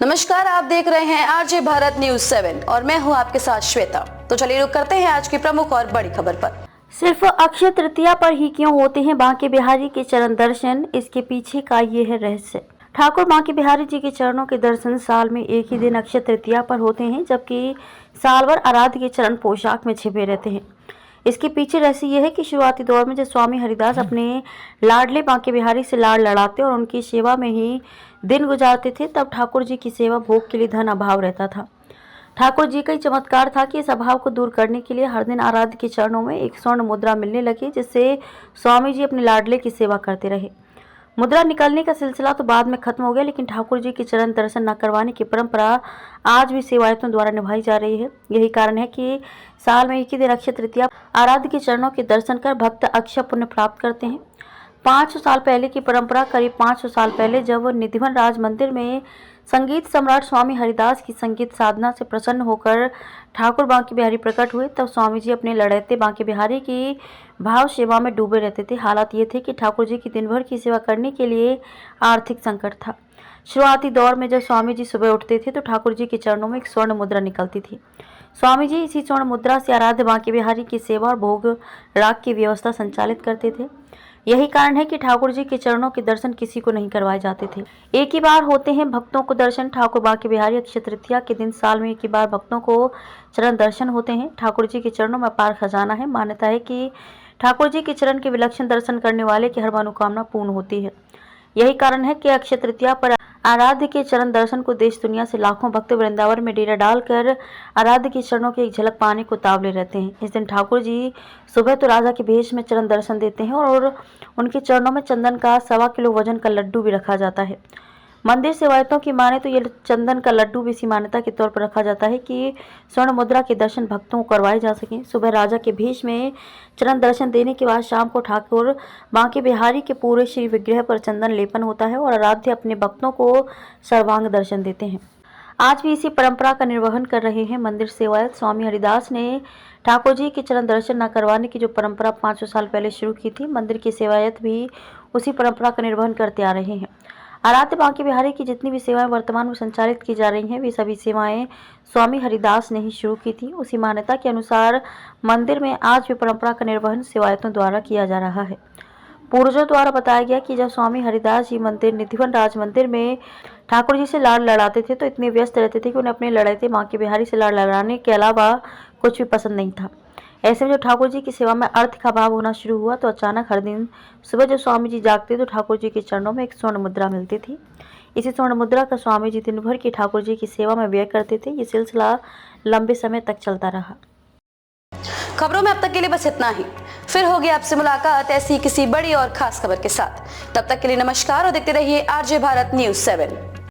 नमस्कार, आप देख रहे हैं आरजे भारत न्यूज 7 और मैं हूं आपके साथ श्वेता। तो चलिए रुक करते हैं आज की प्रमुख और बड़ी खबर पर। सिर्फ अक्षय तृतीया पर ही क्यों होते हैं बांके बिहारी के चरण दर्शन, इसके पीछे का ये है रहस्य। ठाकुर बांके बिहारी जी के चरणों के दर्शन साल में एक ही दिन अक्षय तृतीया पर होते हैं, जबकि साल भर आराध्य के चरण पोशाक में छिपे रहते हैं। इसके पीछे रहस्य यह है कि शुरुआती दौर में जब स्वामी हरिदास अपने लाडले बांके बिहारी से लाड़ लड़ाते और उनकी सेवा में ही दिन गुजारते थे, तब ठाकुर जी की सेवा भोग के लिए धन अभाव रहता था। ठाकुर जी का ही चमत्कार था कि इस अभाव को दूर करने के लिए हर दिन आराध्य के चरणों में एक स्वर्ण मुद्रा मिलने लगी, जिससे स्वामी जी अपने लाडले की सेवा करते रहे। मुद्रा निकलने का सिलसिला तो बाद में खत्म हो गया, लेकिन ठाकुर जी के चरण दर्शन न करवाने की परंपरा आज भी सेवायतों द्वारा निभाई जा रही है। यही कारण है कि साल में एक ही दिन अक्षय तृतीया आराध्य के चरणों के दर्शन कर भक्त अक्षय पुण्य प्राप्त करते हैं। 500 साल पहले की परंपरा करीब 500 साल पहले जब निधिवन राज मंदिर में संगीत सम्राट स्वामी हरिदास की संगीत साधना से प्रसन्न होकर ठाकुर बांके बिहारी प्रकट हुए, तब स्वामी जी अपने लड़ैते बांके बिहारी की भाव सेवा में डूबे रहते थे। हालात ये थे कि ठाकुर जी की दिन भर की सेवा करने के लिए आर्थिक संकट था। शुरुआती दौर में जब स्वामी जी सुबह उठते थे तो ठाकुर जी के चरणों में एक स्वर्ण मुद्रा निकलती थी। स्वामी जी इसी स्वर्ण मुद्रा से आराध्य बांके बिहारी की सेवा और भोग राग की व्यवस्था संचालित करते थे। यही कारण है कि ठाकुर जी के चरणों के दर्शन किसी को नहीं करवाए जाते थे। एक ही बार होते हैं भक्तों को दर्शन। ठाकुर बांके बिहारी अक्षय तृतीया के दिन साल में एक ही बार भक्तों को चरण दर्शन होते हैं। ठाकुर जी के चरणों में अपार खजाना है। मान्यता है कि ठाकुर जी के चरण के विलक्षण दर्शन करने वाले की हर मनोकामना पूर्ण होती है। यही कारण है कि अक्षय तृतीया पर आराध्य के चरण दर्शन को देश दुनिया से लाखों भक्त वृंदावन में डेरा डालकर आराध्य के चरणों की एक झलक पाने को तावले रहते हैं। इस दिन ठाकुर जी सुबह तो राजा के भेष में चरण दर्शन देते हैं और उनके चरणों में चंदन का 1.25 किलो वजन का लड्डू भी रखा जाता है। मंदिर सेवायतों की माने तो ये चंदन का लड्डू भी इसी मान्यता के तौर पर रखा जाता है कि स्वर्ण मुद्रा के दर्शन भक्तों को करवाए जा सकें। सुबह राजा के भेष में चरण दर्शन देने के बाद शाम को ठाकुर बांके बिहारी के पूरे श्री विग्रह पर चंदन लेपन होता है और आराध्य अपने भक्तों को सर्वांग दर्शन देते हैं। आज भी इसी परंपरा का निर्वहन कर रहे हैं मंदिर सेवायत। स्वामी हरिदास ने ठाकुर जी के चरण दर्शन न करवाने की जो परंपरा 500 साल पहले शुरू की थी, मंदिर के सेवायत भी उसी परंपरा का निर्वहन करते आ रहे हैं। आराध्य बांके बिहारी की जितनी भी सेवाएं वर्तमान में संचालित की जा रही हैं, वे सभी सेवाएं स्वामी हरिदास ने ही शुरू की थी। उसी मान्यता के अनुसार मंदिर में आज भी परंपरा का निर्वहन सेवायतों द्वारा किया जा रहा है। पूर्वजों द्वारा बताया गया कि जब स्वामी हरिदास जी मंदिर निधिवन राज मंदिर में ठाकुर जी से लाड़ लड़ाते थे तो इतने व्यस्त रहते थे कि उन्हें अपने लड़ैते बांके बिहारी से लाड़ लड़ाने के अलावा कुछ भी पसंद नहीं था। ऐसे में जब ठाकुर जी की सेवा में अर्थ का अभाव होना शुरू हुआ तो अचानक हर दिन सुबह जब स्वामी जी जागते तो ठाकुर जी के चरणों में एक स्वर्ण मुद्रा मिलती थी। इसी स्वर्ण मुद्रा का स्वामी जी दिन भर की ठाकुर जी की सेवा में व्यय करते थे। ये सिलसिला लंबे समय तक चलता रहा। खबरों में अब तक के लिए बस इतना ही। फिर होगी आपसे मुलाकात ऐसी किसी बड़ी और खास खबर के साथ। तब तक के लिए नमस्कार और देखते रहिए आरजे भारत न्यूज 7।